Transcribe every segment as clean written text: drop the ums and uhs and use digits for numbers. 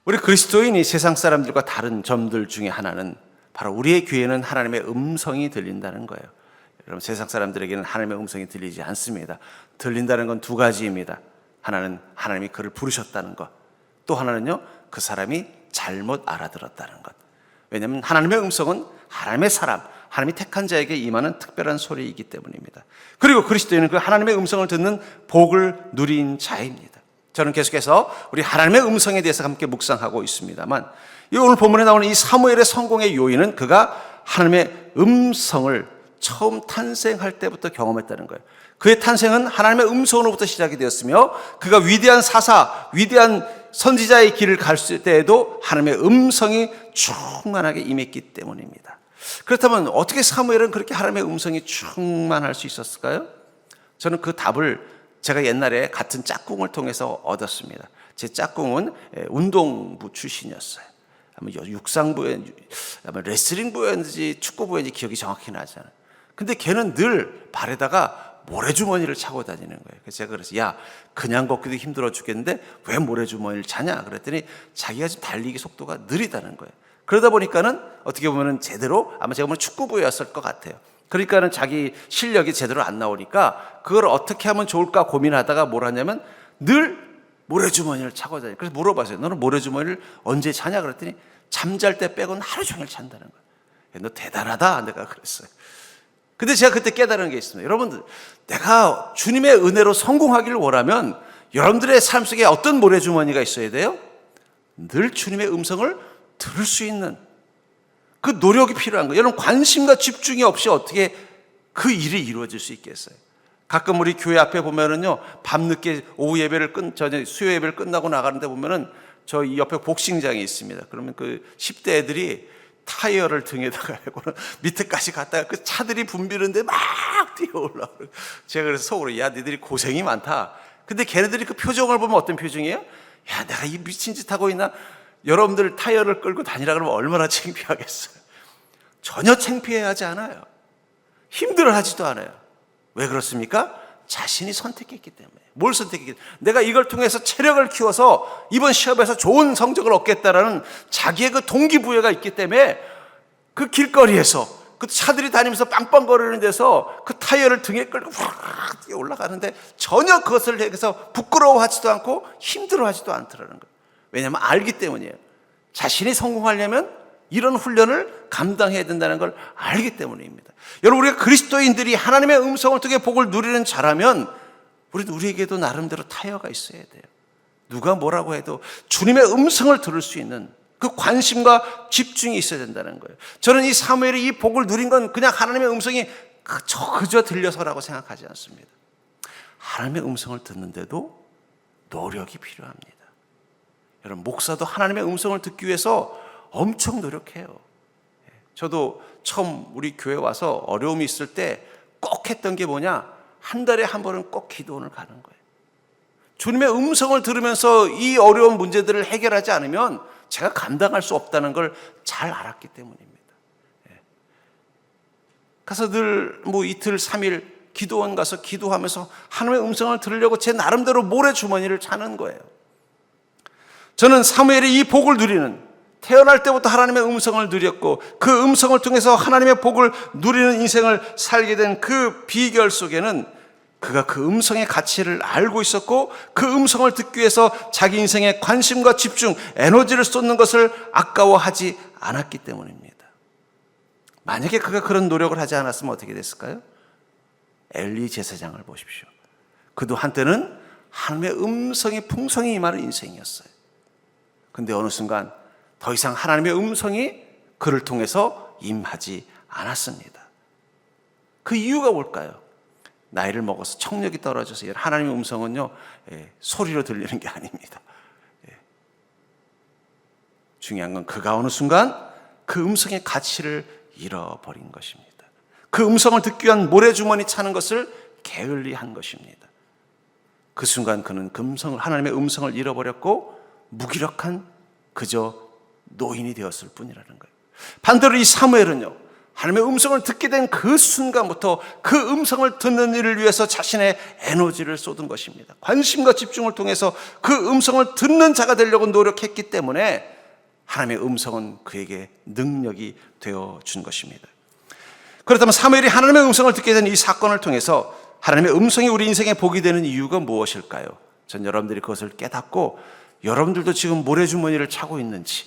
우리 그리스도인이 세상 사람들과 다른 점들 중에 하나는 바로 우리의 귀에는 하나님의 음성이 들린다는 거예요. 여러분, 세상 사람들에게는 하나님의 음성이 들리지 않습니다. 들린다는 건 두 가지입니다. 하나는 하나님이 그를 부르셨다는 것, 또 하나는요, 그 사람이 잘못 알아들었다는 것. 왜냐하면 하나님의 음성은 하나님의 사람, 하나님이 택한 자에게 임하는 특별한 소리이기 때문입니다. 그리고 그리스도인은 그 하나님의 음성을 듣는 복을 누린 자입니다. 저는 계속해서 우리 하나님의 음성에 대해서 함께 묵상하고 있습니다만, 오늘 본문에 나오는 이 사무엘의 성공의 요인은 그가 하나님의 음성을 처음 탄생할 때부터 경험했다는 거예요. 그의 탄생은 하나님의 음성으로부터 시작이 되었으며, 그가 위대한 사사, 위대한 선지자의 길을 갈 때에도 하나님의 음성이 충만하게 임했기 때문입니다. 그렇다면 어떻게 사무엘은 그렇게 하나님의 음성이 충만할 수 있었을까요? 저는 그 답을 제가 옛날에 같은 짝꿍을 통해서 얻었습니다. 제 짝꿍은 운동부 출신이었어요. 아마 육상부였는지, 아마 레슬링부였는지 축구부였는지 기억이 정확히 나지 않아요. 근데 걔는 늘 발에다가 모래주머니를 차고 다니는 거예요. 그래서 제가 그랬어요. 야, 그냥 걷기도 힘들어 죽겠는데 왜 모래주머니를 차냐? 그랬더니 자기가 지금 달리기 속도가 느리다는 거예요. 그러다 보니까는 어떻게 보면은 제대로, 아마 제가 보면 축구부였을 것 같아요. 그러니까는 자기 실력이 제대로 안 나오니까 그걸 어떻게 하면 좋을까 고민하다가 뭘 하냐면 늘 모래주머니를 차고 다녀요. 그래서 물어봤어요. 너는 모래주머니를 언제 차냐? 그랬더니 잠잘 때 빼고는 하루 종일 찬다는 거예요. 너 대단하다. 내가 그랬어요. 근데 제가 그때 깨달은 게 있습니다. 여러분들, 내가 주님의 은혜로 성공하기를 원하면 여러분들의 삶 속에 어떤 모래주머니가 있어야 돼요? 늘 주님의 음성을 들을 수 있는 그 노력이 필요한 거예요. 여러분, 관심과 집중이 없이 어떻게 그 일이 이루어질 수 있겠어요? 가끔 우리 교회 앞에 보면은요, 밤늦게 오후 예배를 수요 예배를 끝나고 나가는데 보면은 저 옆에 복싱장이 있습니다. 그러면 그 10대 애들이 타이어를 등에다가 하고 밑에까지 갔다가 그 차들이 붐비는데 막 뛰어 올라오고, 제가 그래서 속으로, 야, 니들이 고생이 많다. 근데 걔네들이 그 표정을 보면 어떤 표정이에요? 야, 내가 이 미친 짓 하고 있나? 여러분들 타이어를 끌고 다니라 그러면 얼마나 창피하겠어요. 전혀 창피해하지 않아요. 힘들어하지도 않아요. 왜 그렇습니까? 자신이 선택했기 때문에. 뭘 선택했기 때문에? 내가 이걸 통해서 체력을 키워서 이번 시험에서 좋은 성적을 얻겠다라는 자기의 그 동기부여가 있기 때문에 그 길거리에서 그 차들이 다니면서 빵빵거리는 데서 그 타이어를 등에 끌고 확 뛰어 올라가는데 전혀 그것을 해서 부끄러워하지도 않고 힘들어하지도 않더라는 거예요. 왜냐하면 알기 때문이에요. 자신이 성공하려면 이런 훈련을 감당해야 된다는 걸 알기 때문입니다. 여러분, 우리가 그리스도인들이 하나님의 음성을 통해 복을 누리는 자라면 우리에게도 나름대로 타이어가 있어야 돼요. 누가 뭐라고 해도 주님의 음성을 들을 수 있는 그 관심과 집중이 있어야 된다는 거예요. 저는 이 사무엘이 이 복을 누린 건 그냥 하나님의 음성이 그저 들려서라고 생각하지 않습니다. 하나님의 음성을 듣는데도 노력이 필요합니다. 여러분, 목사도 하나님의 음성을 듣기 위해서 엄청 노력해요. 저도 처음 우리 교회 와서 어려움이 있을 때 꼭 했던 게 뭐냐? 한 달에 한 번은 꼭 기도원을 가는 거예요. 주님의 음성을 들으면서 이 어려운 문제들을 해결하지 않으면 제가 감당할 수 없다는 걸 잘 알았기 때문입니다. 가서 늘 이틀, 3일 기도원 가서 기도하면서 하나님의 음성을 들으려고 제 나름대로 모래주머니를 차는 거예요. 저는 사무엘이 이 복을 누리는, 태어날 때부터 하나님의 음성을 누렸고 그 음성을 통해서 하나님의 복을 누리는 인생을 살게 된 그 비결 속에는 그가 그 음성의 가치를 알고 있었고 그 음성을 듣기 위해서 자기 인생에 관심과 집중, 에너지를 쏟는 것을 아까워하지 않았기 때문입니다. 만약에 그가 그런 노력을 하지 않았으면 어떻게 됐을까요? 엘리 제사장을 보십시오. 그도 한때는 하나님의 음성이 풍성히 임하는 인생이었어요. 근데 어느 순간 더 이상 하나님의 음성이 그를 통해서 임하지 않았습니다. 그 이유가 뭘까요? 나이를 먹어서 청력이 떨어져서 하나님의 음성은요, 소리로 들리는 게 아닙니다. 중요한 건 그가 어느 순간 그 음성의 가치를 잃어버린 것입니다. 그 음성을 듣기 위한 모래주머니 차는 것을 게을리한 것입니다. 그 순간 그는 하나님의 음성을 잃어버렸고 무기력한 그저 노인이 되었을 뿐이라는 거예요. 반대로 이 사무엘은요, 하나님의 음성을 듣게 된 그 순간부터 그 음성을 듣는 일을 위해서 자신의 에너지를 쏟은 것입니다. 관심과 집중을 통해서 그 음성을 듣는 자가 되려고 노력했기 때문에 하나님의 음성은 그에게 능력이 되어준 것입니다. 그렇다면 사무엘이 하나님의 음성을 듣게 된 이 사건을 통해서 하나님의 음성이 우리 인생에 복이 되는 이유가 무엇일까요? 전 여러분들이 그것을 깨닫고 여러분들도 지금 모래주머니를 차고 있는지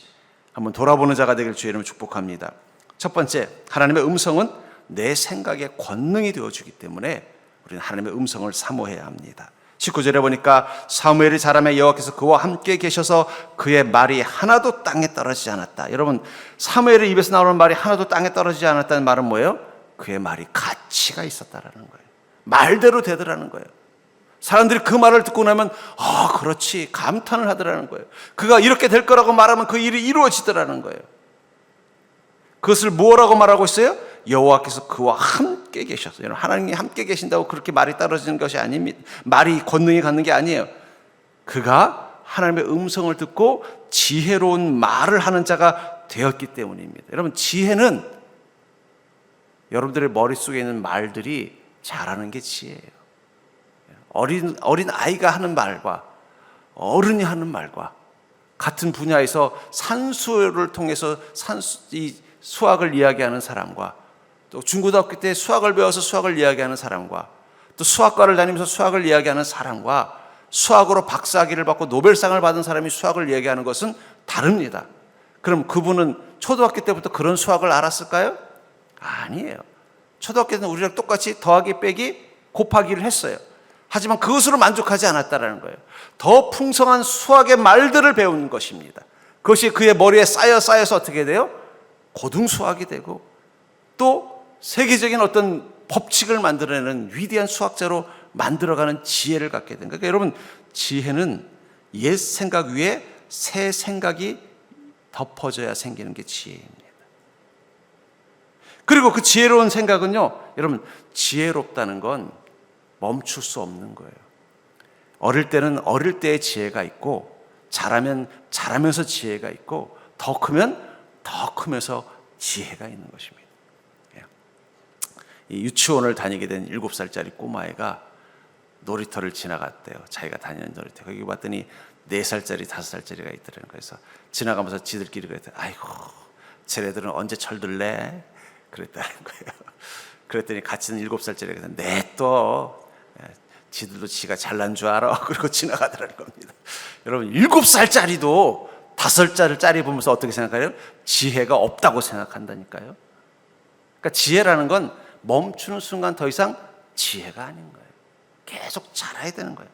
한번 돌아보는 자가 되길 주의 이름으로 축복합니다. 첫 번째, 하나님의 음성은 내 생각의 권능이 되어주기 때문에 우리는 하나님의 음성을 사모해야 합니다. 19절에 보니까 사무엘이 자라매 여호와께서 그와 함께 계셔서 그의 말이 하나도 땅에 떨어지지 않았다. 여러분, 사무엘의 입에서 나오는 말이 하나도 땅에 떨어지지 않았다는 말은 뭐예요? 그의 말이 가치가 있었다라는 거예요. 말대로 되더라는 거예요. 사람들이 그 말을 듣고 나면 그렇지 감탄을 하더라는 거예요. 그가 이렇게 될 거라고 말하면 그 일이 이루어지더라는 거예요. 그것을 뭐라고 말하고 있어요? 여호와께서 그와 함께 계셔서. 여러분, 하나님이 함께 계신다고 그렇게 말이 떨어지는 것이 아닙니다. 말이 권능이 갖는 게 아니에요. 그가 하나님의 음성을 듣고 지혜로운 말을 하는 자가 되었기 때문입니다. 여러분, 지혜는 여러분들의 머릿속에 있는 말들이 잘하는 게 지혜예요. 어린 아이가 하는 말과 어른이 하는 말과 같은 분야에서 산수를 통해서 수학을 이야기하는 사람과 또 중고등학교 때 수학을 배워서 수학을 이야기하는 사람과 또 수학과를 다니면서 수학을 이야기하는 사람과 수학으로 박사학위를 받고 노벨상을 받은 사람이 수학을 이야기하는 것은 다릅니다. 그럼 그분은 초등학교 때부터 그런 수학을 알았을까요? 아니에요. 초등학교 때는 우리랑 똑같이 더하기 빼기 곱하기를 했어요. 하지만 그것으로 만족하지 않았다는 거예요. 더 풍성한 수학의 말들을 배우는 것입니다. 그것이 그의 머리에 쌓여서 어떻게 돼요? 고등수학이 되고 또 세계적인 어떤 법칙을 만들어내는 위대한 수학자로 만들어가는 지혜를 갖게 된 거예요. 그러니까 여러분, 지혜는 옛 생각 위에 새 생각이 덮어져야 생기는 게 지혜입니다. 그리고 그 지혜로운 생각은요, 여러분, 지혜롭다는 건 멈출 수 없는 거예요. 어릴 때는 어릴 때의 지혜가 있고 자라면 자라면서 지혜가 있고 더 크면 더 크면서 지혜가 있는 것입니다. 이 유치원을 다니게 된 7살짜리 꼬마애가 놀이터를 지나갔대요. 자기가 다니는 놀이터. 거기 봤더니 4살짜리 5살짜리가 있더라는 거예요. 그래서 지나가면서 지들끼리 그랬더니 아이고 쟤네들은 언제 철들래? 그랬다는 거예요. 그랬더니 같이 있는 7살짜리가 네 또 지들도 지가 잘난 줄 알아. 그리고 지나가더라는 겁니다. 여러분, 7살짜리도 5살짜리 보면서 어떻게 생각해요? 지혜가 없다고 생각한다니까요. 그러니까 지혜라는 건 멈추는 순간 더 이상 지혜가 아닌 거예요. 계속 자라야 되는 거예요.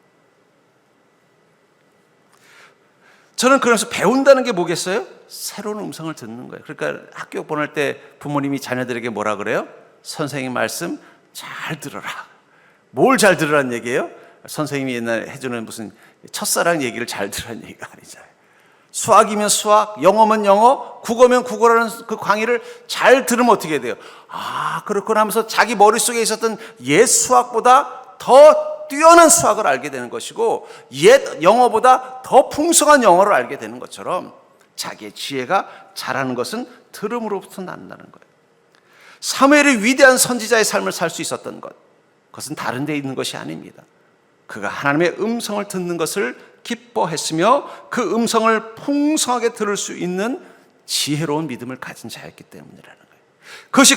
저는 그래서 배운다는 게 뭐겠어요? 새로운 음성을 듣는 거예요. 그러니까 학교 보낼 때 부모님이 자녀들에게 뭐라 그래요? 선생님 말씀 잘 들어라. 뭘 잘 들으라는 얘기예요? 선생님이 옛날에 해주는 무슨 첫사랑 얘기를 잘 들으라는 얘기가 아니잖아요. 수학이면 수학, 영어면 영어, 국어면 국어라는 그 강의를 잘 들으면 어떻게 돼요? 그렇구나 하면서 자기 머릿속에 있었던 옛 수학보다 더 뛰어난 수학을 알게 되는 것이고 옛 영어보다 더 풍성한 영어를 알게 되는 것처럼 자기의 지혜가 자라는 것은 들음으로부터 난다는 거예요. 사무엘이 위대한 선지자의 삶을 살 수 있었던 것, 그것은 다른 데 있는 것이 아닙니다. 그가 하나님의 음성을 듣는 것을 기뻐했으며 그 음성을 풍성하게 들을 수 있는 지혜로운 믿음을 가진 자였기 때문이라는 거예요. 그것이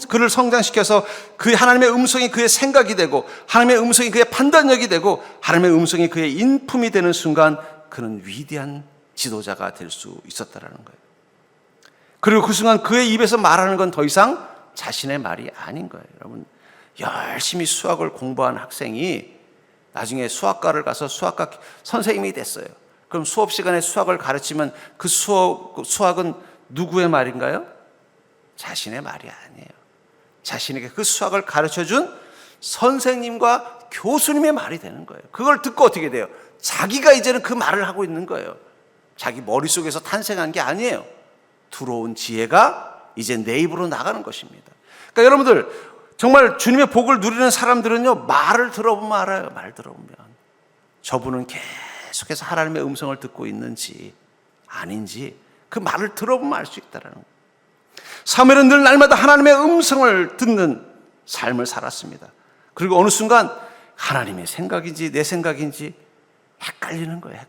그를 성장시켜서 그 하나님의 음성이 그의 생각이 되고 하나님의 음성이 그의 판단력이 되고 하나님의 음성이 그의 인품이 되는 순간 그는 위대한 지도자가 될 수 있었다라는 거예요. 그리고 그 순간 그의 입에서 말하는 건 더 이상 자신의 말이 아닌 거예요. 여러분, 열심히 수학을 공부한 학생이 나중에 수학과를 가서 수학과 선생님이 됐어요. 그럼 수업 시간에 수학을 가르치면 그 수학은 누구의 말인가요? 자신의 말이 아니에요. 자신에게 그 수학을 가르쳐준 선생님과 교수님의 말이 되는 거예요. 그걸 듣고 어떻게 돼요? 자기가 이제는 그 말을 하고 있는 거예요. 자기 머릿속에서 탄생한 게 아니에요. 들어온 지혜가 이제 내 입으로 나가는 것입니다. 그러니까 여러분들, 정말 주님의 복을 누리는 사람들은요, 말을 들어보면 알아요. 말 들어보면 저분은 계속해서 하나님의 음성을 듣고 있는지 아닌지 그 말을 들어보면 알 수 있다라는 거예요. 사무엘은 늘 날마다 하나님의 음성을 듣는 삶을 살았습니다. 그리고 어느 순간 하나님의 생각인지 내 생각인지 헷갈리는 거예요.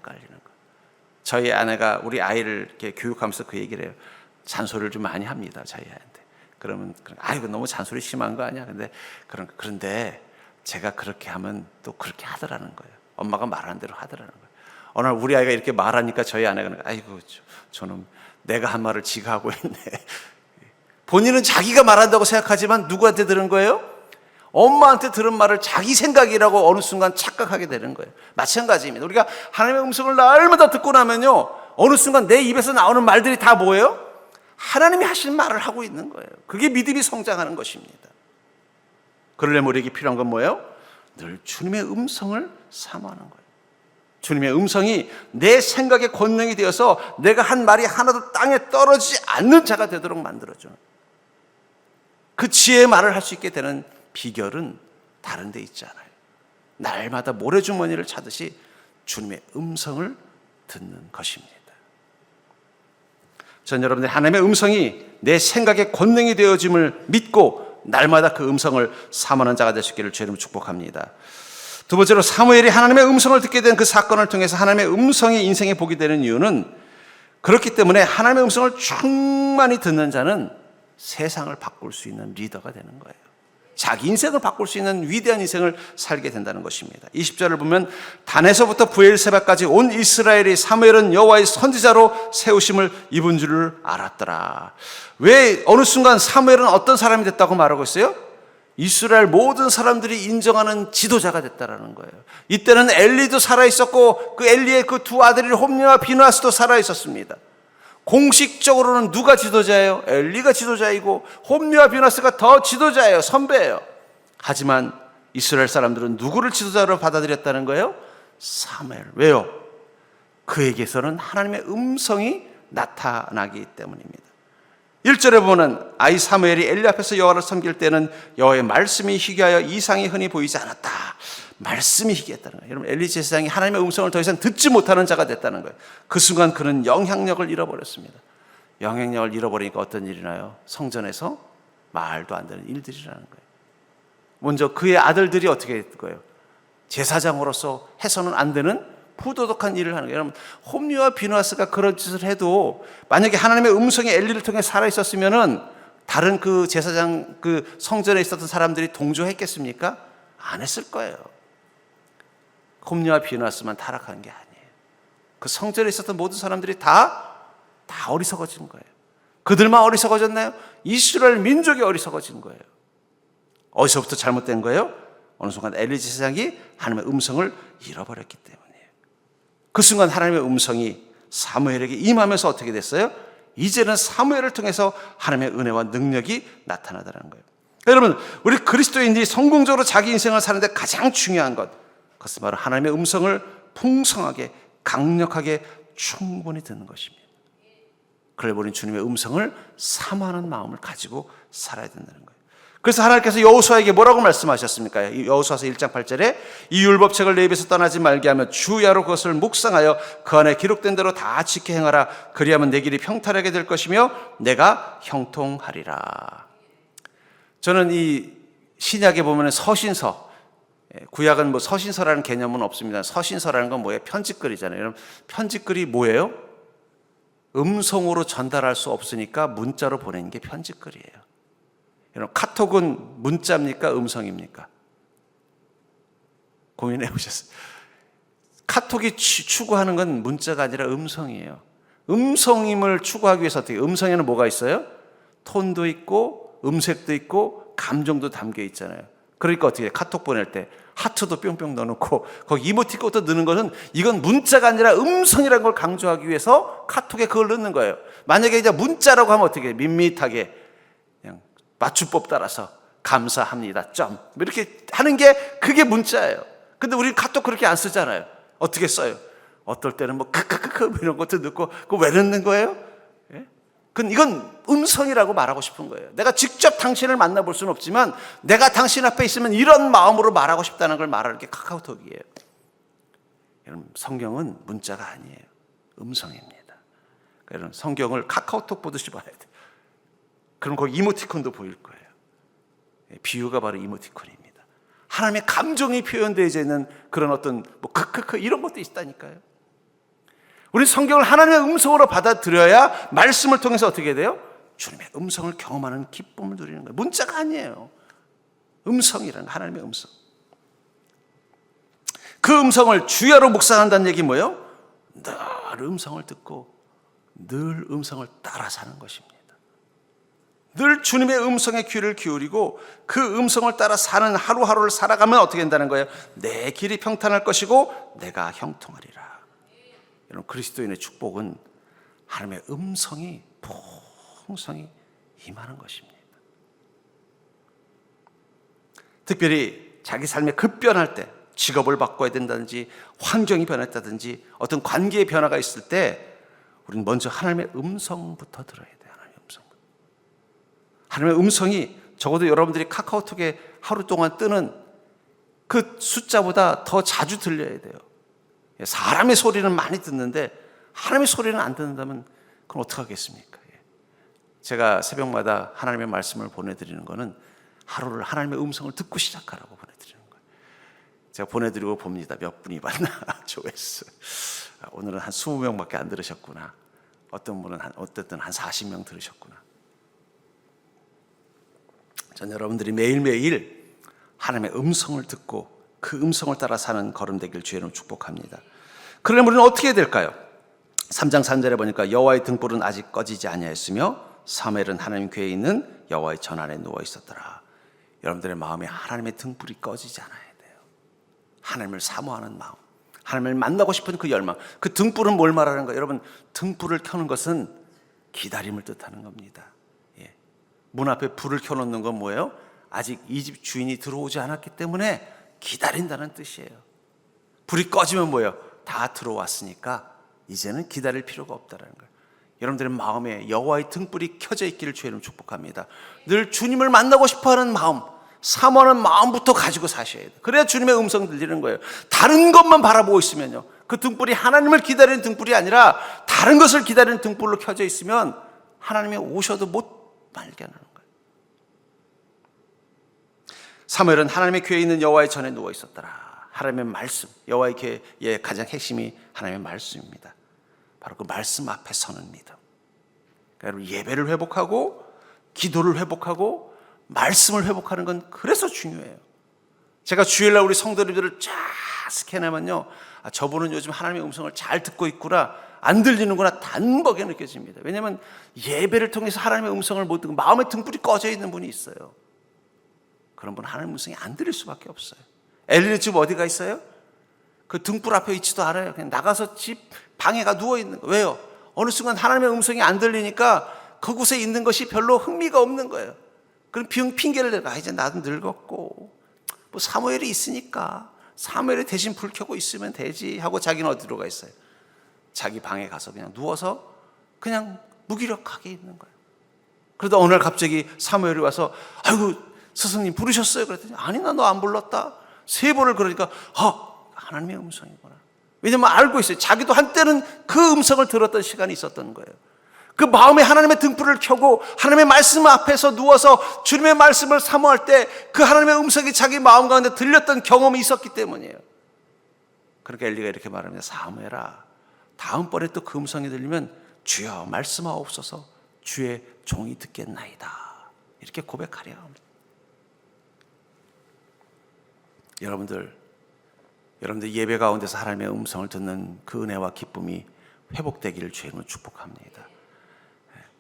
저희 아내가 우리 아이를 이렇게 교육하면서 그 얘기를 해요. 잔소리를 좀 많이 합니다, 저희 아이한테. 그러면 아이고 너무 잔소리 심한 거 아니야? 그런데 제가 그렇게 하면 또 그렇게 하더라는 거예요. 엄마가 말하는 대로 하더라는 거예요. 어느 날 우리 아이가 이렇게 말하니까 저희 아내가 아이고 저놈 내가 한 말을 지가 하고 있네. 본인은 자기가 말한다고 생각하지만 누구한테 들은 거예요? 엄마한테 들은 말을 자기 생각이라고 어느 순간 착각하게 되는 거예요. 마찬가지입니다. 우리가 하나님의 음성을 날마다 듣고 나면요, 어느 순간 내 입에서 나오는 말들이 다 뭐예요? 하나님이 하신 말을 하고 있는 거예요. 그게 믿음이 성장하는 것입니다. 그러려면 우리에게 필요한 건 뭐예요? 늘 주님의 음성을 사모하는 거예요. 주님의 음성이 내 생각의 권능이 되어서 내가 한 말이 하나도 땅에 떨어지지 않는 자가 되도록 만들어주는, 그 지혜의 말을 할 수 있게 되는 비결은 다른 데 있지 않아요. 날마다 모래주머니를 찾듯이 주님의 음성을 듣는 것입니다. 전 여러분들 하나님의 음성이 내 생각의 권능이 되어짐을 믿고 날마다 그 음성을 사모하는 자가 될 수 있기를 주의 이름으로 축복합니다. 두 번째로 사무엘이 하나님의 음성을 듣게 된 그 사건을 통해서 하나님의 음성이 인생에 복이 되는 이유는, 그렇기 때문에 하나님의 음성을 충만히 듣는 자는 세상을 바꿀 수 있는 리더가 되는 거예요. 자기 인생을 바꿀 수 있는 위대한 인생을 살게 된다는 것입니다. 20절을 보면 단에서부터 브엘세바까지 온 이스라엘이 사무엘은 여호와의 선지자로 세우심을 입은 줄을 알았더라. 왜 어느 순간 사무엘은 어떤 사람이 됐다고 말하고 있어요? 이스라엘 모든 사람들이 인정하는 지도자가 됐다라는 거예요. 이때는 엘리도 살아있었고 그 엘리의 그 두 아들이 홈리와 비느하스도 살아있었습니다. 공식적으로는 누가 지도자예요? 엘리가 지도자이고 홈리와 비느하스가 더 지도자예요. 선배예요. 하지만 이스라엘 사람들은 누구를 지도자로 받아들였다는 거예요? 사무엘. 왜요? 그에게서는 하나님의 음성이 나타나기 때문입니다. 1절에 보면 아이 사무엘이 엘리 앞에서 여호와를 섬길 때는 여호와의 말씀이 희귀하여 이상이 흔히 보이지 않았다. 말씀이 희귀했다는 거예요. 여러분, 엘리 제사장이 하나님의 음성을 더 이상 듣지 못하는 자가 됐다는 거예요. 그 순간 그는 영향력을 잃어버렸습니다. 영향력을 잃어버리니까 어떤 일이 나요? 성전에서 말도 안 되는 일들이라는 거예요. 먼저 그의 아들들이 어떻게 될 거예요? 제사장으로서 해서는 안 되는 부도덕한 일을 하는 거예요. 여러분, 홈리와 비느하스가 그런 짓을 해도 만약에 하나님의 음성이 엘리를 통해 살아있었으면은 다른 그 제사장 그 성전에 있었던 사람들이 동조했겠습니까? 안 했을 거예요. 홈리와 비느하스만 타락한 게 아니에요. 그 성전에 있었던 모든 사람들이 다 어리석어진 거예요. 그들만 어리석어졌나요? 이스라엘 민족이 어리석어진 거예요. 어디서부터 잘못된 거예요? 어느 순간 엘리 제사장이 하나님의 음성을 잃어버렸기 때문이에요. 그 순간 하나님의 음성이 사무엘에게 임하면서 어떻게 됐어요? 이제는 사무엘을 통해서 하나님의 은혜와 능력이 나타나더라는 거예요. 여러분, 우리 그리스도인들이 성공적으로 자기 인생을 사는데 가장 중요한 것, 그것은 바로 하나님의 음성을 풍성하게 강력하게 충분히 듣는 것입니다. 그래 우리는 주님의 음성을 사모하는 마음을 가지고 살아야 된다는 거예요. 그래서 하나님께서 여호수아에게 뭐라고 말씀하셨습니까? 여호수아서 1장 8절에 이 율법책을 내 입에서 떠나지 말게 하며 주야로 그것을 묵상하여 그 안에 기록된 대로 다 지켜 행하라. 그리하면 내 길이 평탄하게 될 것이며 내가 형통하리라. 저는 이 신약에 보면 서신서, 구약은 뭐 서신서라는 개념은 없습니다. 서신서라는 건 뭐예요? 편지글이잖아요. 여러분, 편지글이 뭐예요? 음성으로 전달할 수 없으니까 문자로 보내는 게 편지글이에요. 여러분, 카톡은 문자입니까? 음성입니까? 고민해 보셨어요? 카톡이 추구하는 건 문자가 아니라 음성이에요. 음성임을 추구하기 위해서 어떻게, 음성에는 뭐가 있어요? 톤도 있고 음색도 있고 감정도 담겨 있잖아요. 그러니까 어떻게 카톡 보낼 때 하트도 뿅뿅 넣어놓고 거기 이모티콘도 넣는 것은 이건 문자가 아니라 음성이라는 걸 강조하기 위해서 카톡에 그걸 넣는 거예요. 만약에 이제 문자라고 하면 어떻게 밋밋하게 그냥 맞춤법 따라서 감사합니다 점 이렇게 하는 게 그게 문자예요. 근데 우리는 카톡 그렇게 안 쓰잖아요. 어떻게 써요? 어떨 때는 뭐 크크크크 이런 것도 넣고 그거 왜 넣는 거예요? 이건 음성이라고 말하고 싶은 거예요. 내가 직접 당신을 만나볼 수는 없지만 내가 당신 앞에 있으면 이런 마음으로 말하고 싶다는 걸 말하는 게 카카오톡이에요. 여러분, 성경은 문자가 아니에요. 음성입니다. 여러분, 성경을 카카오톡 보듯이 봐야 돼요. 그럼 거기 이모티콘도 보일 거예요. 비유가 바로 이모티콘입니다. 하나님의 감정이 표현되어 있는 그런 어떤 크크크 이런 것도 있다니까요. 우리 성경을 하나님의 음성으로 받아들여야 말씀을 통해서 어떻게 돼요? 주님의 음성을 경험하는 기쁨을 누리는 거예요. 문자가 아니에요. 음성이라는 하나님의 음성. 그 음성을 주야로 묵상한다는 얘기 뭐예요? 늘 음성을 듣고 늘 음성을 따라 사는 것입니다. 늘 주님의 음성에 귀를 기울이고 그 음성을 따라 사는 하루하루를 살아가면 어떻게 된다는 거예요? 내 길이 평탄할 것이고 내가 형통하리라. 여러분, 그리스도인의 축복은 하나님의 음성이 풍성히 임하는 것입니다. 특별히 자기 삶에 급변할 때, 직업을 바꿔야 된다든지 환경이 변했다든지 어떤 관계의 변화가 있을 때 우리는 먼저 하나님의 음성부터 들어야 돼요. 하나님의 음성이 적어도 여러분들이 카카오톡에 하루 동안 뜨는 그 숫자보다 더 자주 들려야 돼요. 사람의 소리는 많이 듣는데 하나님의 소리는 안 듣는다면 그럼 어떡하겠습니까? 제가 새벽마다 하나님의 말씀을 보내드리는 거는 하루를 하나님의 음성을 듣고 시작하라고 보내드리는 거예요. 제가 보내드리고 봅니다. 몇 분이 봤나? 조회수. 오늘은 한 20명밖에 안 들으셨구나. 어떤 분은 어쨌든 한 40명 들으셨구나. 전 여러분들이 매일매일 하나님의 음성을 듣고 그 음성을 따라 사는 걸음 되길 주의 이름으로 축복합니다. 그러면 우리는 어떻게 해야 될까요? 3장 3절에 보니까 여호와의 등불은 아직 꺼지지 아니하였으며 사무엘은 하나님 궤에 있는 여호와의 전 안에 누워 있었더라. 여러분들의 마음에 하나님의 등불이 꺼지지 않아야 돼요. 하나님을 사모하는 마음, 하나님을 만나고 싶은 그 열망. 그 등불은 뭘 말하는 거예요? 여러분, 등불을 켜는 것은 기다림을 뜻하는 겁니다. 문 앞에 불을 켜놓는 건 뭐예요? 아직 이 집 주인이 들어오지 않았기 때문에 기다린다는 뜻이에요. 불이 꺼지면 뭐예요? 다 들어왔으니까 이제는 기다릴 필요가 없다는 거예요. 여러분들의 마음에 여호와의 등불이 켜져 있기를 주의 이름으로 축복합니다. 늘 주님을 만나고 싶어하는 마음, 사모하는 마음부터 가지고 사셔야 돼요. 그래야 주님의 음성 들리는 거예요. 다른 것만 바라보고 있으면요, 그 등불이 하나님을 기다리는 등불이 아니라 다른 것을 기다리는 등불로 켜져 있으면 하나님이 오셔도 못 발견하는 거예요. 사무엘은 하나님의 궤에 있는 여호와의 전에 누워 있었더라. 하나님의 말씀, 여호와의 궤의 가장 핵심이 하나님의 말씀입니다. 바로 그 말씀 앞에 서는 믿음. 그러니까 예배를 회복하고 기도를 회복하고 말씀을 회복하는 건 그래서 중요해요. 제가 주일날 우리 성도들을 쫙 스캔하면요, 저분은 요즘 하나님의 음성을 잘 듣고 있구나, 안 들리는구나 단번에 느껴집니다. 왜냐하면 예배를 통해서 하나님의 음성을 못 듣고 마음의 등불이 꺼져 있는 분이 있어요. 그런 분은 하나님의 음성이 안 들릴 수밖에 없어요. 엘리는 지금 어디가 있어요? 그 등불 앞에 있지도 않아요. 그냥 나가서 집 방에가 누워 있는 거예요. 왜요? 어느 순간 하나님의 음성이 안 들리니까 그곳에 있는 것이 별로 흥미가 없는 거예요. 그럼 핑계를 대고, 이제 나도 늙었고 뭐 사무엘이 있으니까 사무엘이 대신 불 켜고 있으면 되지 하고 자기는 어디로 가 있어요? 자기 방에 가서 그냥 누워서 그냥 무기력하게 있는 거예요. 그러다 어느 날 갑자기 사무엘이 와서, 아이고 스승님 부르셨어요? 그랬더니 아니, 나 너 안 불렀다. 3번을 그러니까 하나님의 음성이구나. 왜냐면 알고 있어요. 자기도 한때는 그 음성을 들었던 시간이 있었던 거예요. 그 마음에 하나님의 등불을 켜고 하나님의 말씀 앞에서 누워서 주님의 말씀을 사모할 때 그 하나님의 음성이 자기 마음 가운데 들렸던 경험이 있었기 때문이에요. 그러니까 엘리가 이렇게 말합니다. 사무엘아, 다음번에 또 그 음성이 들리면 주여 말씀하옵소서, 주의 종이 듣겠나이다. 이렇게 고백하려 합니다. 여러분들 예배 가운데서 하나님의 음성을 듣는 그 은혜와 기쁨이 회복되기를 주님으로 축복합니다.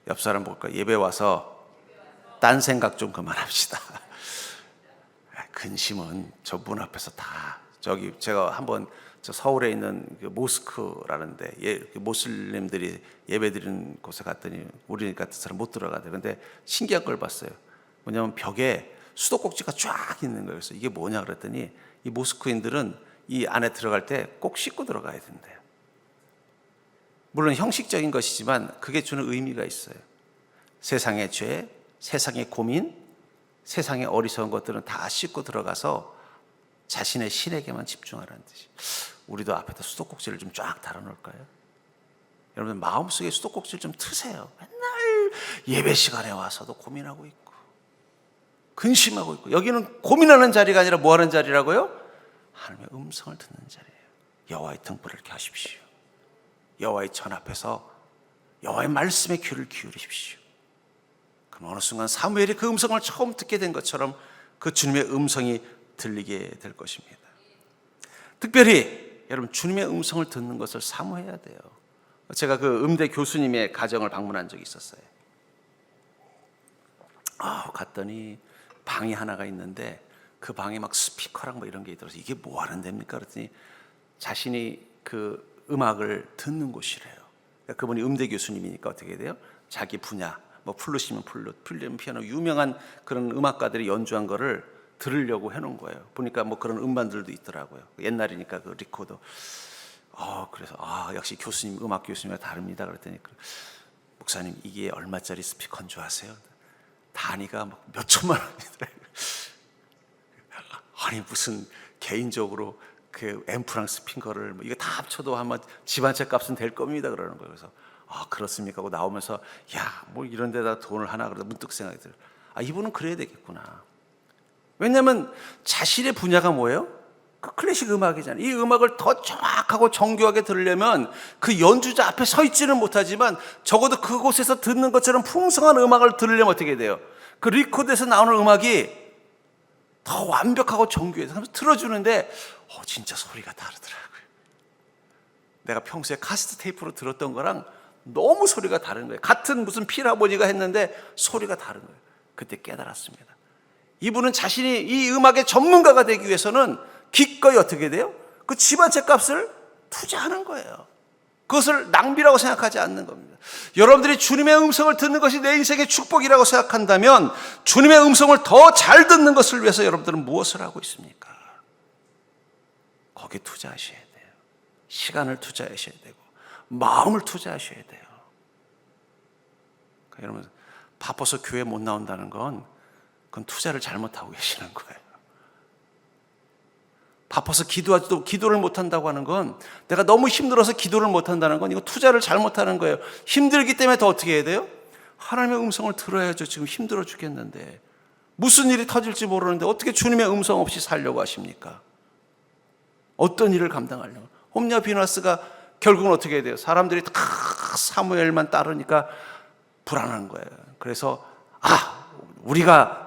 옆 사람 볼까요? 예배 와서 딴 생각 좀 그만합시다. 근심은 저 문 앞에서 다, 저기 제가 한번 저 서울에 있는 그 모스크라는데 모슬림들이 예배드리는 곳에 갔더니 우리 같은 사람 못 들어가대. 근데 신기한 걸 봤어요. 뭐냐면 벽에 수도꼭지가 쫙 있는 거예요. 그래서 이게 뭐냐 그랬더니 이 모스크인들은 이 안에 들어갈 때 꼭 씻고 들어가야 된대요. 물론 형식적인 것이지만 그게 주는 의미가 있어요. 세상의 죄, 세상의 고민, 세상의 어리석은 것들은 다 씻고 들어가서 자신의 신에게만 집중하라는 뜻이. 우리도 앞에다 수도꼭지를 좀 쫙 달아놓을까요? 여러분 마음속에 수도꼭지를 좀 트세요. 맨날 예배 시간에 와서도 고민하고 있고 근심하고 있고, 여기는 고민하는 자리가 아니라 뭐 하는 자리라고요? 하나님의 음성을 듣는 자리예요. 여호와의 등불을 켜십시오. 여호와의 전 앞에서 여호와의 말씀에 귀를 기울이십시오. 그럼 어느 순간 사무엘이 그 음성을 처음 듣게 된 것처럼 그 주님의 음성이 들리게 될 것입니다. 특별히 여러분, 주님의 음성을 듣는 것을 사모해야 돼요. 제가 그 음대 교수님의 가정을 방문한 적이 있었어요. 갔더니 방이 하나가 있는데 그 방에 막 스피커랑 뭐 이런 게 있더라고요. 이게 뭐 하는 데입니까? 그랬더니 자신이 그 음악을 듣는 곳이래요. 그러니까 그분이 음대 교수님이니까 어떻게 돼요? 자기 분야, 뭐 플룻이면 플룻, 필름 피아노, 유명한 그런 음악가들이 연주한 거를 들으려고 해놓은 거예요. 보니까 뭐 그런 음반들도 있더라고요. 옛날이니까 그 리코더. 그래서 역시 교수님, 음악 교수님과 다릅니다. 그랬더니 목사님, 이게 얼마짜리 스피커인 줄 아세요? 단위가 막 몇 천만 원이더라고요. 아니 무슨 개인적으로 그 앰프랑 스피커를 이거 다 합쳐도 아마 집 한 채 값은 될 겁니다. 그러는 거예요. 그래서 그렇습니까? 하고 나오면서 뭐 이런 데다 돈을 하나, 그러다 문득 생각이 들어요. 이분은 그래야 되겠구나. 왜냐하면 자신의 분야가 뭐예요? 그 클래식 음악이잖아요. 이 음악을 더 정확하고 정교하게 들으려면 그 연주자 앞에 서 있지는 못하지만 적어도 그곳에서 듣는 것처럼 풍성한 음악을 들으려면 어떻게 돼요? 그 리코더에서 나오는 음악이 더 완벽하고 정교해서 틀어주는데 진짜 소리가 다르더라고요. 내가 평소에 카세트 테이프로 들었던 거랑 너무 소리가 다른 거예요. 같은 무슨 필하모니가 했는데 소리가 다른 거예요. 그때 깨달았습니다. 이분은 자신이 이 음악의 전문가가 되기 위해서는 기꺼이 어떻게 돼요? 그 집 한 채 값을 투자하는 거예요. 그것을 낭비라고 생각하지 않는 겁니다. 여러분들이 주님의 음성을 듣는 것이 내 인생의 축복이라고 생각한다면 주님의 음성을 더 잘 듣는 것을 위해서 여러분들은 무엇을 하고 있습니까? 거기에 투자하셔야 돼요. 시간을 투자하셔야 되고 마음을 투자하셔야 돼요. 그러니까 여러분, 바빠서 교회 못 나온다는 건 그건 투자를 잘못하고 계시는 거예요. 바빠서 기도하지도 기도를 못한다고 하는 건, 내가 너무 힘들어서 기도를 못한다는 건 이거 투자를 잘못하는 거예요. 힘들기 때문에 더 어떻게 해야 돼요? 하나님의 음성을 들어야죠. 지금 힘들어 죽겠는데 무슨 일이 터질지 모르는데 어떻게 주님의 음성 없이 살려고 하십니까? 어떤 일을 감당하려고? 홈리와 비나스가 결국은 어떻게 해야 돼요? 사람들이 다 사무엘만 따르니까 불안한 거예요. 그래서 우리가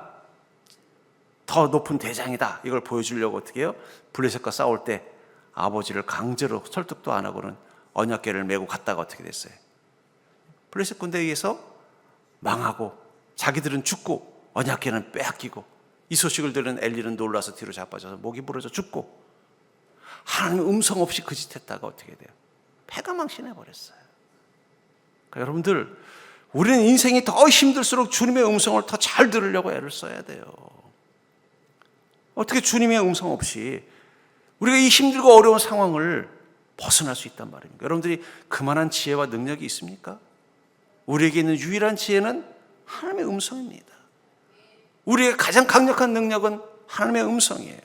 더 높은 대장이다, 이걸 보여주려고 어떻게 해요? 블레셋과 싸울 때 아버지를 강제로 설득도 안 하고는 언약궤를 메고 갔다가 어떻게 됐어요? 블레셋 군대에 의해서 망하고 자기들은 죽고 언약궤는 빼앗기고, 이 소식을 들은 엘리는 놀라서 뒤로 자빠져서 목이 부러져 죽고, 하나님의 음성 없이 그 짓 했다가 어떻게 돼요? 패가 망신해버렸어요. 그러니까 여러분들, 우리는 인생이 더 힘들수록 주님의 음성을 더 잘 들으려고 애를 써야 돼요. 어떻게 주님의 음성 없이 우리가 이 힘들고 어려운 상황을 벗어날 수 있단 말입니까? 여러분들이 그만한 지혜와 능력이 있습니까? 우리에게 있는 유일한 지혜는 하나님의 음성입니다. 우리의 가장 강력한 능력은 하나님의 음성이에요.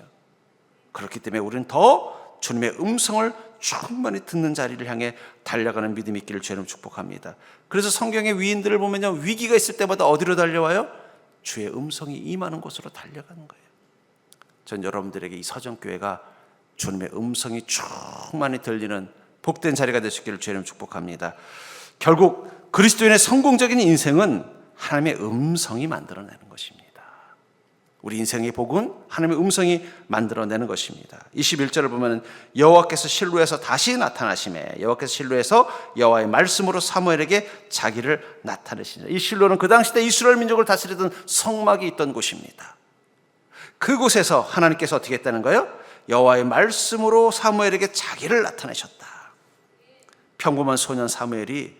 그렇기 때문에 우리는 더 주님의 음성을 충분히 듣는 자리를 향해 달려가는 믿음이 있기를 주님 축복합니다. 그래서 성경의 위인들을 보면요, 위기가 있을 때마다 어디로 달려와요? 주의 음성이 임하는 곳으로 달려가는 거예요. 전 여러분들에게 이 서정교회가 주님의 음성이 충만히 들리는 복된 자리가 될 수 있기를 주님 축복합니다. 결국 그리스도인의 성공적인 인생은 하나님의 음성이 만들어내는 것입니다. 우리 인생의 복은 하나님의 음성이 만들어내는 것입니다. 21절을 보면 여호와께서 실로에서 다시 나타나시매, 여호와께서 실로에서 여호와의 말씀으로 사무엘에게 자기를 나타내시니라. 이 실로는 그 당시 때 이스라엘 민족을 다스리던 성막이 있던 곳입니다. 그곳에서 하나님께서 어떻게 했다는 거예요? 여호와의 말씀으로 사무엘에게 자기를 나타내셨다. 평범한 소년 사무엘이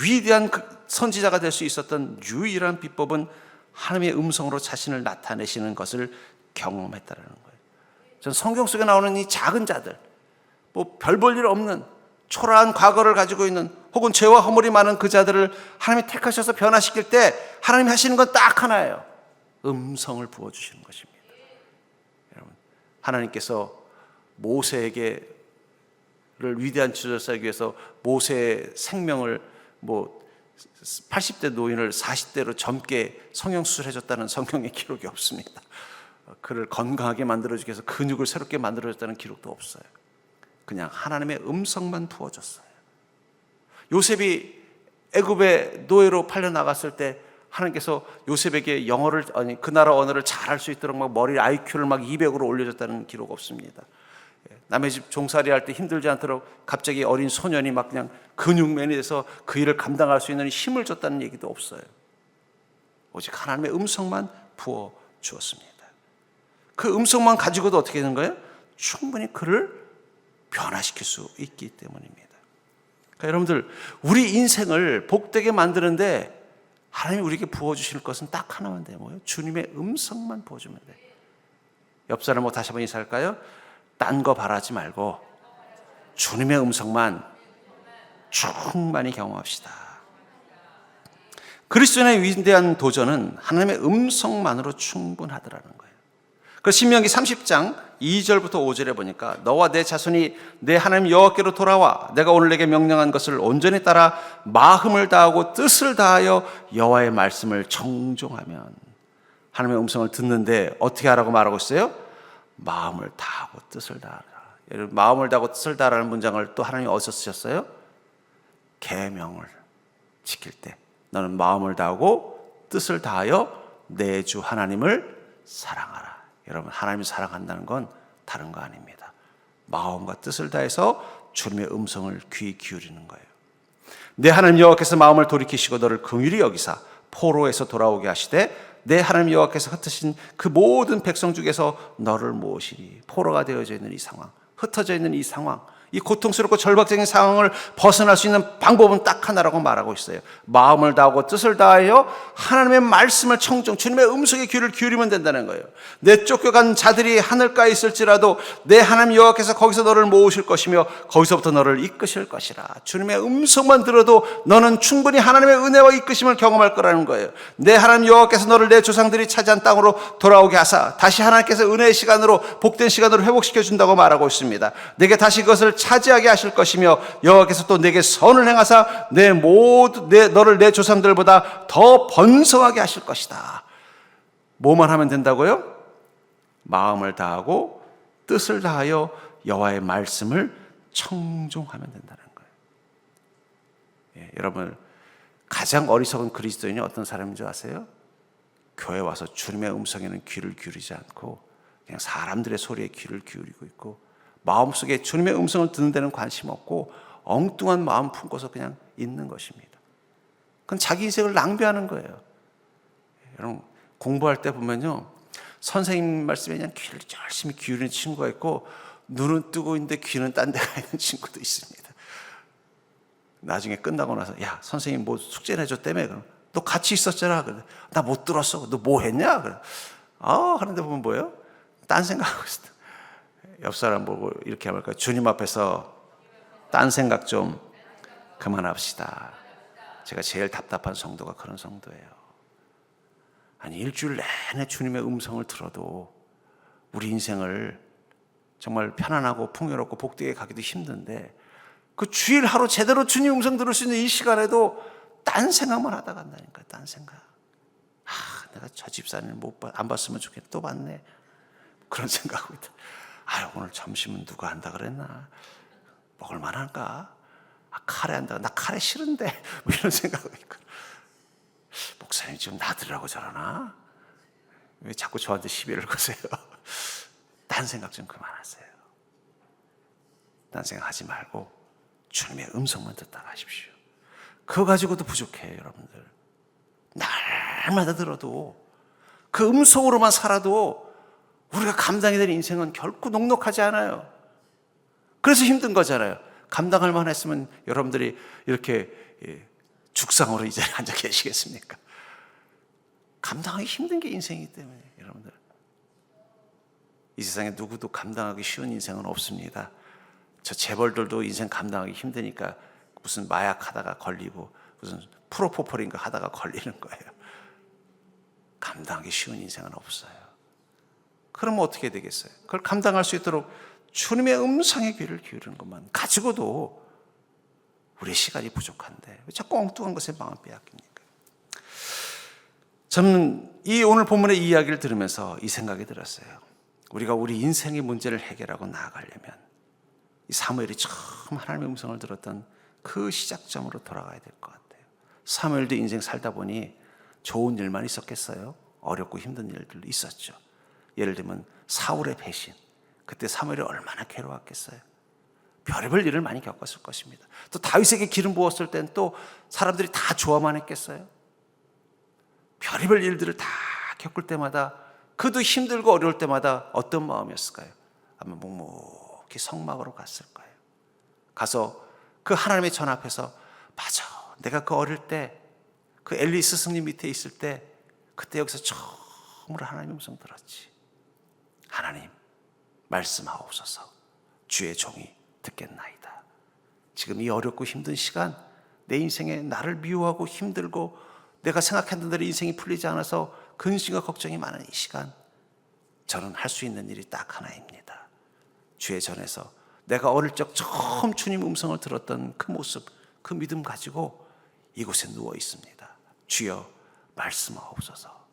위대한 선지자가 될 수 있었던 유일한 비법은 하나님의 음성으로 자신을 나타내시는 것을 경험했다는 거예요. 전 성경 속에 나오는 이 작은 자들, 뭐 별 볼 일 없는 초라한 과거를 가지고 있는, 혹은 죄와 허물이 많은 그 자들을 하나님이 택하셔서 변화시킬 때 하나님이 하시는 건 딱 하나예요. 음성을 부어주시는 것입니다. 여러분, 하나님께서 모세에게를 위대한 지도자이기 위해서 모세의 생명을 80대 노인을 40대로 젊게 성형수술해줬다는 성경의 기록이 없습니다. 그를 건강하게 만들어주기 위해서 근육을 새롭게 만들어줬다는 기록도 없어요. 그냥 하나님의 음성만 부어줬어요. 요셉이 애굽의 노예로 팔려 나갔을 때 하나님께서 요셉에게 그 나라 언어를 잘할 수 있도록 막 머리 IQ를 막 200으로 올려줬다는 기록 없습니다. 남의 집 종살이 할 때 힘들지 않도록 갑자기 어린 소년이 막 그냥 근육맨이 돼서 그 일을 감당할 수 있는 힘을 줬다는 얘기도 없어요. 오직 하나님의 음성만 부어 주었습니다. 그 음성만 가지고도 어떻게 되는 거예요? 충분히 그를 변화시킬 수 있기 때문입니다. 그러니까 여러분들, 우리 인생을 복되게 만드는데 하나님이 우리에게 부어주실 것은 딱 하나만 돼요. 뭐예요? 주님의 음성만 부어주면 돼요. 옆 사람하고 다시 한번 인사할까요? 딴 거 바라지 말고 주님의 음성만 충만히 경험합시다. 그리스도인의 위대한 도전은 하나님의 음성만으로 충분하더라는 거예요. 그래서 신명기 30장 2절부터 5절에 보니까 너와 내 자손이 내 하나님 여호와께로 돌아와 내가 오늘 내게 명령한 것을 온전히 따라 마음을 다하고 뜻을 다하여 여호와의 말씀을 청종하면, 하나님의 음성을 듣는데 어떻게 하라고 말하고 있어요? 마음을 다하고 뜻을 다하라. 여러분, 마음을 다하고 뜻을 다하라는 문장을 또 하나님이 어디서 쓰셨어요? 계명을 지킬 때 너는 마음을 다하고 뜻을 다하여 내 주 하나님을 사랑하라. 여러분, 하나님을 사랑한다는 건 다른 거 아닙니다. 마음과 뜻을 다해서 주님의 음성을 귀 기울이는 거예요. 내 하나님 여호와께서 마음을 돌이키시고 너를 긍휼히 여기사 포로에서 돌아오게 하시되 내 하나님 여호와께서 흩으신 그 모든 백성 중에서 너를 모으시리. 포로가 되어져 있는 이 상황, 흩어져 있는 이 상황, 이 고통스럽고 절박적인 상황을 벗어날 수 있는 방법은 딱 하나라고 말하고 있어요. 마음을 다하고 뜻을 다하여 하나님의 말씀을 청종, 주님의 음성에 귀를 기울이면 된다는 거예요. 내 쫓겨간 자들이 하늘가에 있을지라도 내 하나님 여호와께서 거기서 너를 모으실 것이며 거기서부터 너를 이끄실 것이라. 주님의 음성만 들어도 너는 충분히 하나님의 은혜와 이끄심을 경험할 거라는 거예요. 내 하나님 여호와께서 너를 내 조상들이 차지한 땅으로 돌아오게 하사 다시 하나님께서 은혜의 시간으로, 복된 시간으로 회복시켜 준다고 말하고 있습니다. 내게 다시 그것을 차지하게 하실 것이며 여호와께서 또 내게 선을 행하사 너를 내 조상들보다 더 번성하게 하실 것이다. 뭐만 하면 된다고요? 마음을 다하고 뜻을 다하여 여호와의 말씀을 청종하면 된다는 거예요. 예, 여러분, 가장 어리석은 그리스도인이 어떤 사람인 줄 아세요? 교회 와서 주님의 음성에는 귀를 기울이지 않고 그냥 사람들의 소리에 귀를 기울이고 있고 마음속에 주님의 음성을 듣는 데는 관심 없고 엉뚱한 마음 품고서 그냥 있는 것입니다. 그건 자기 인생을 낭비하는 거예요. 여러분, 공부할 때 보면요, 선생님 말씀에 그냥 귀를 열심히 기울이는 친구가 있고 눈은 뜨고 있는데 귀는 딴 데 가 있는 친구도 있습니다. 나중에 끝나고 나서 야, 선생님 뭐 숙제 내줬다며? 그럼 너 같이 있었잖아. 그래. 나 못 들었어. 너 뭐 했냐? 그래. 하는데 보면 뭐예요? 딴 생각하고 있어. 옆 사람 보고 이렇게 할까요? 주님 앞에서 딴 생각 좀 그만합시다. 제가 제일 답답한 성도가 그런 성도예요. 아니, 일주일 내내 주님의 음성을 들어도 우리 인생을 정말 편안하고 풍요롭고 복되게 가기도 힘든데 그 주일 하루 제대로 주님 음성 들을 수 있는 이 시간에도 딴 생각만 하다 간다니까. 딴 생각. 내가 저 집사님 안 봤으면 좋겠다. 또 봤네. 그런 생각하고 있다. 오늘 점심은 누가 한다 그랬나? 먹을 만한가? 카레 한다. 나 카레 싫은데. 뭐 이런 생각하고 있고. 목사님 지금 나들으라고 저러나? 왜 자꾸 저한테 시비를 거세요? 딴 생각 좀 그만하세요. 딴 생각 하지 말고 주님의 음성만 듣다 가십시오. 그거 가지고도 부족해요, 여러분들. 날마다 들어도 그 음성으로만 살아도 우리가 감당이 될 인생은 결코 녹록하지 않아요. 그래서 힘든 거잖아요. 감당할 만했으면 여러분들이 이렇게 죽상으로 이 자리에 앉아 계시겠습니까? 감당하기 힘든 게 인생이기 때문에 여러분들, 이 세상에 누구도 감당하기 쉬운 인생은 없습니다. 저 재벌들도 인생 감당하기 힘드니까 무슨 마약 하다가 걸리고 무슨 프로포폴인가 하다가 걸리는 거예요. 감당하기 쉬운 인생은 없어요. 그러면 어떻게 되겠어요? 그걸 감당할 수 있도록 주님의 음성의 귀를 기울이는 것만 가지고도 우리의 시간이 부족한데 왜 자꾸 엉뚱한 것에 마음 빼앗깁니까? 저는 이 오늘 본문의 이 이야기를 들으면서 이 생각이 들었어요. 우리가 우리 인생의 문제를 해결하고 나아가려면 이 사무엘이 처음 하나님의 음성을 들었던 그 시작점으로 돌아가야 될 것 같아요. 사무엘도 인생 살다 보니 좋은 일만 있었겠어요? 어렵고 힘든 일들도 있었죠. 예를 들면 사울의 배신, 그때 사무엘이 얼마나 괴로웠겠어요. 별의별 일을 많이 겪었을 것입니다. 또 다윗에게 기름 부었을 땐 또 사람들이 다 좋아만 했겠어요. 별의별 일들을 다 겪을 때마다 그도 힘들고 어려울 때마다 어떤 마음이었을까요? 아마 묵묵히 성막으로 갔을 거예요. 가서 그 하나님의 전 앞에서 맞아, 내가 그 어릴 때 그 엘리 스승님 밑에 있을 때 그때 여기서 처음으로 하나님의 음성 들었지. 하나님 말씀하옵소서, 주의 종이 듣겠나이다. 지금 이 어렵고 힘든 시간, 내 인생에 나를 미워하고 힘들고 내가 생각했던 대로 인생이 풀리지 않아서 근심과 걱정이 많은 이 시간, 저는 할 수 있는 일이 딱 하나입니다. 주의 전에서 내가 어릴 적 처음 주님 음성을 들었던 그 모습, 그 믿음 가지고 이곳에 누워 있습니다. 주여 말씀하옵소서.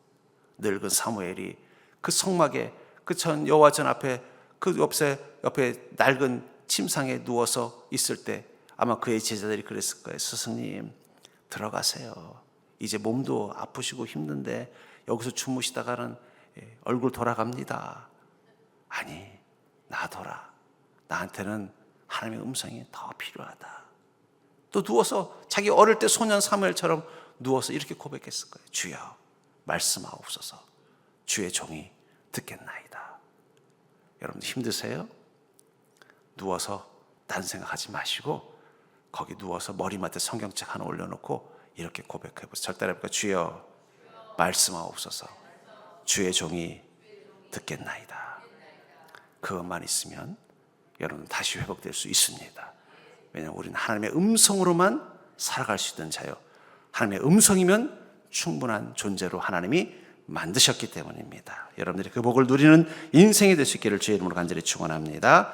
늙은 사무엘이 그 성막에 그 전 여호와 전 앞에 그 옆에 낡은 침상에 누워서 있을 때 아마 그의 제자들이 그랬을 거예요. 스승님 들어가세요. 이제 몸도 아프시고 힘든데 여기서 주무시다가는 얼굴 돌아갑니다. 아니, 놔둬라. 나한테는 하나님의 음성이 더 필요하다. 또 누워서 자기 어릴 때 소년 사무엘처럼 누워서 이렇게 고백했을 거예요. 주여 말씀하옵소서, 주의 종이 듣겠나이다. 여러분들 힘드세요? 누워서 딴 생각하지 마시고 거기 누워서 머리맡에 성경책 하나 올려놓고 이렇게 고백해보세요. 절따라해볼까? 주여 말씀하옵소서, 주의 종이 듣겠나이다. 그것만 있으면 여러분 다시 회복될 수 있습니다. 왜냐하면 우리는 하나님의 음성으로만 살아갈 수 있는 자요, 하나님의 음성이면 충분한 존재로 하나님이 만드셨기 때문입니다. 여러분들이 그 복을 누리는 인생이 될 수 있기를 주의 이름으로 간절히 축원합니다.